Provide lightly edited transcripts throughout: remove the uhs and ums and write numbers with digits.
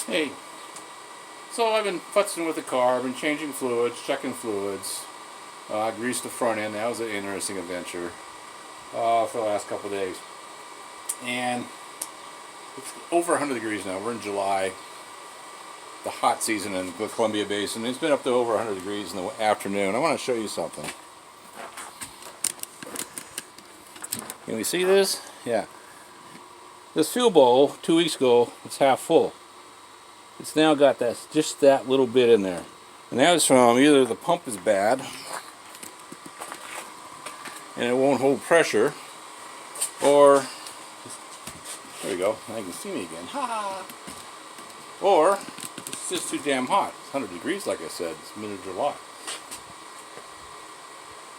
Hey, so I've been futzing with the car, I've been changing fluids, checking fluids. I greased the front end. That was an interesting adventure for the last couple of days. And it's over 100 degrees now. We're in July, the hot season in the Columbia Basin. It's been up to over 100 degrees in the afternoon. I want to show you something. Can we see this? Yeah. This fuel bowl 2 weeks ago was half full. It's now got just that little bit in there. And that was from either the pump is bad and it won't hold pressure, or, there we go, now you can see me again, ha! Or it's just too damn hot. It's 100 degrees like I said, it's mid of July.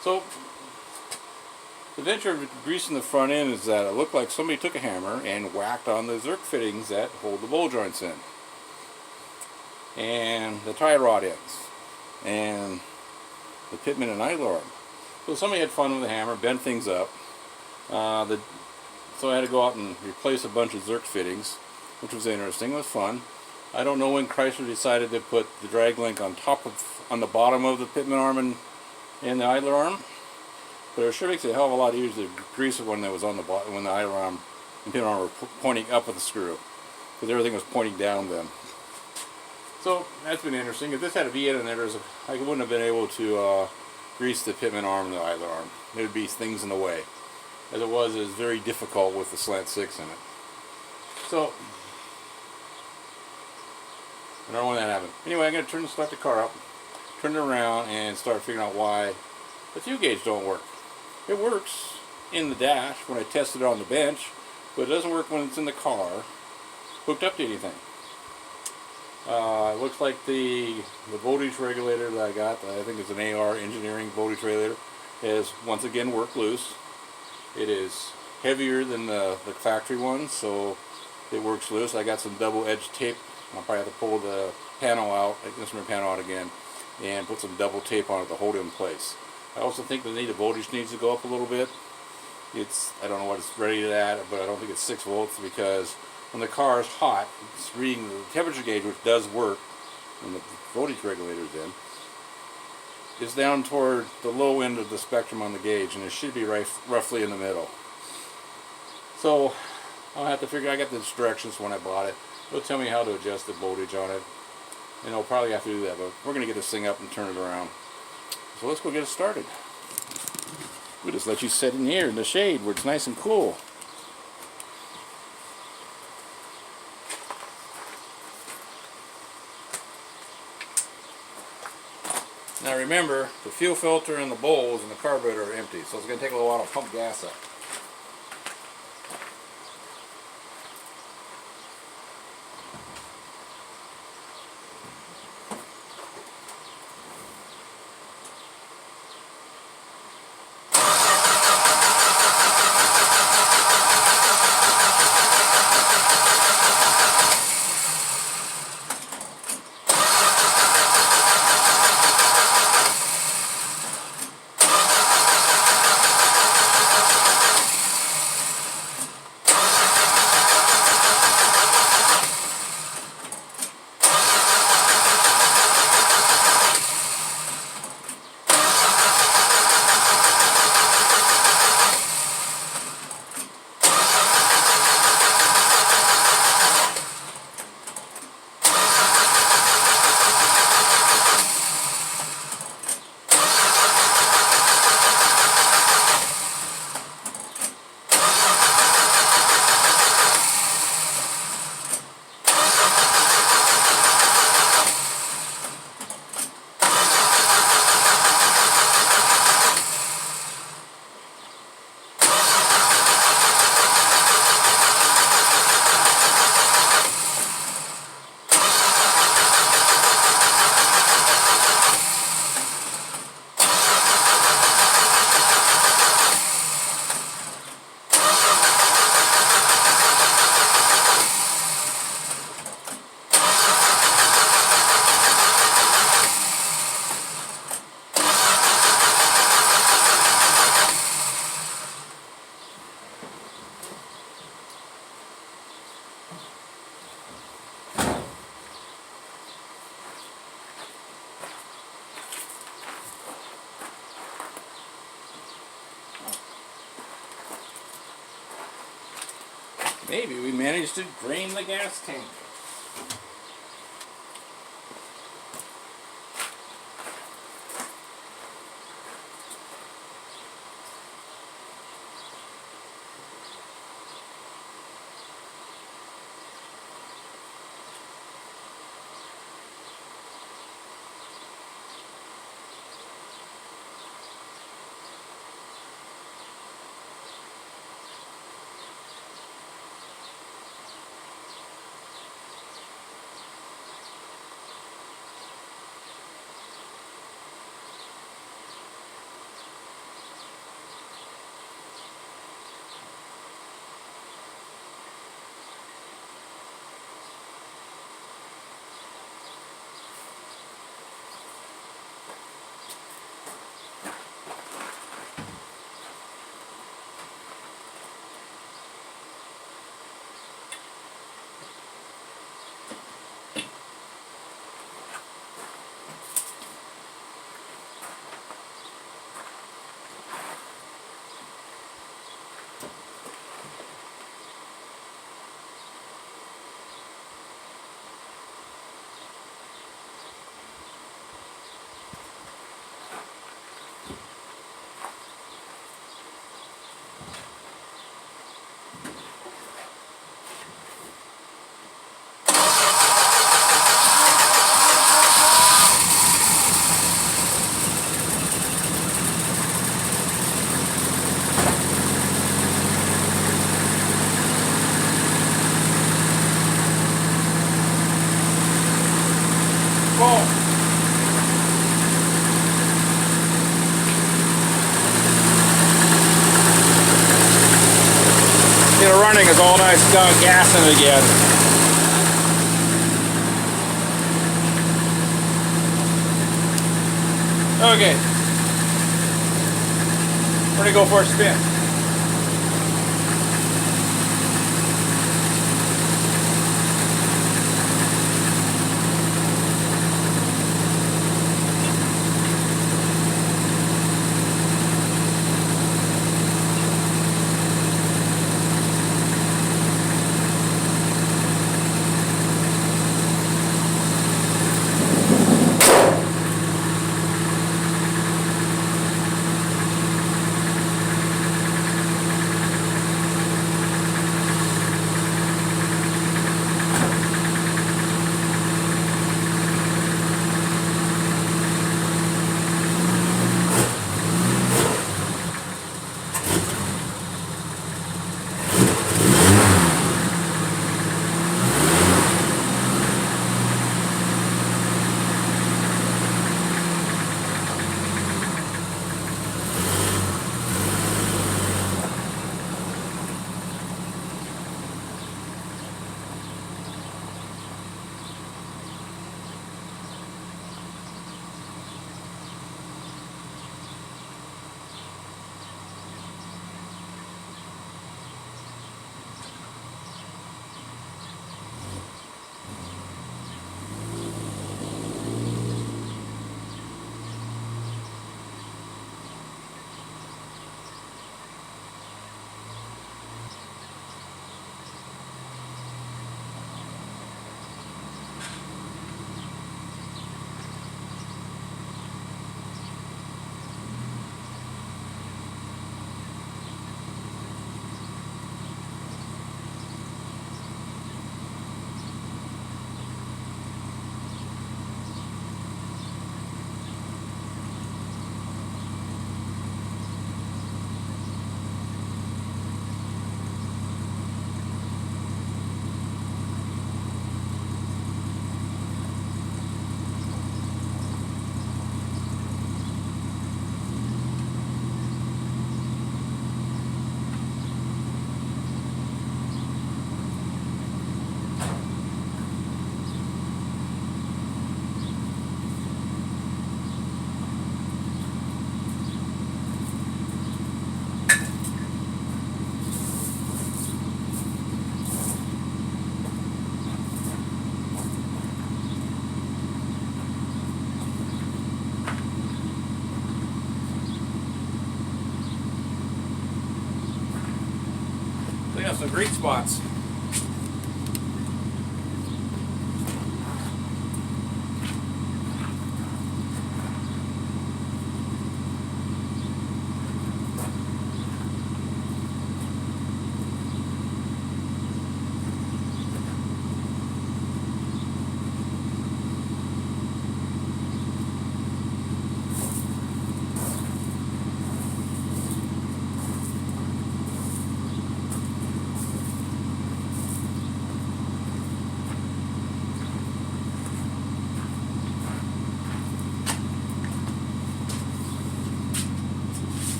So the adventure of greasing the front end is that it looked like somebody took a hammer and whacked on the Zerk fittings that hold the bowl joints in, and the tie rod ends, and the pitman and idler arm. So somebody had fun with the hammer, bent things up. So I had to go out and replace a bunch of Zerk fittings, which was interesting. It was fun. I don't know when Chrysler decided to put the drag link on the bottom of the pitman arm and the idler arm, but it sure makes it a hell of a lot easier to grease it when it was on the bottom, when the idler arm and pitman arm were pointing up with the screw, because everything was pointing down then. So that's been interesting. If this had a V8 in there, I wouldn't have been able to grease the pitman arm and the idler arm. There would be things in the way. As it was very difficult with the slant 6 in it. So I don't know when that happened. Anyway, I'm going to start the car up, turn it around, and start figuring out why the fuel gauge don't work. It works in the dash when I test it on the bench, but it doesn't work when it's in the car hooked up to anything. It looks like the voltage regulator that I got, I think it's an AR engineering voltage regulator, has once again worked loose. It is heavier than the factory one, so it works loose. I got some double edge tape. I'll probably have to pull the panel out, the instrument panel out again, and put some double tape on it to hold it in place. I also think the voltage needs to go up a little bit. I don't know what it's rated at, but I don't think it's 6 volts, because when the car is hot, it's reading the temperature gauge, which does work when the voltage regulator is in, is down toward the low end of the spectrum on the gauge, and it should be roughly in the middle. So I'll have to figure. I got the directions when I bought it. It'll tell me how to adjust the voltage on it, and I'll probably have to do that, but we're going to get this thing up and turn it around. So let's go get it started. We'll just let you sit in here in the shade where it's nice and cool. Now remember, the fuel filter and the bowls and the carburetor are empty, so it's going to take a little while to pump gas up. Maybe we managed to drain the gas tank. Get it running, it's all nice gassing again. Okay. We're gonna go for a spin. They have some great spots.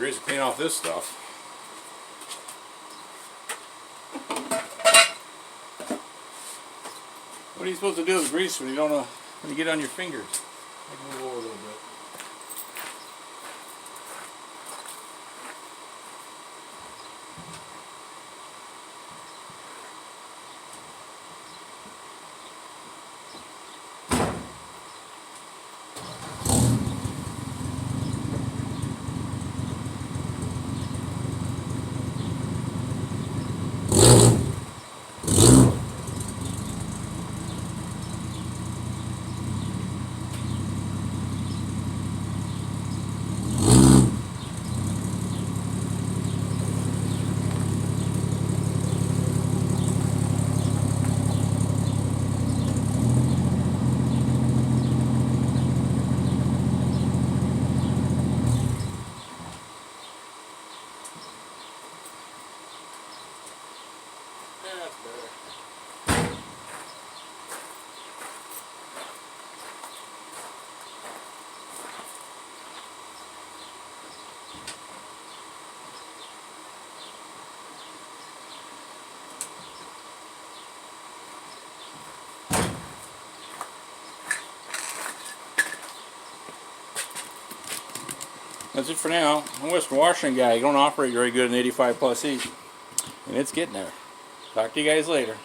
grease and clean off this stuff. What are you supposed to do with grease when you don't know, when you get on your fingers? I can move over a little bit. That's it for now. I'm a Western Washington guy. You don't operate very good in 85 plus heat. And it's getting there. Talk to you guys later.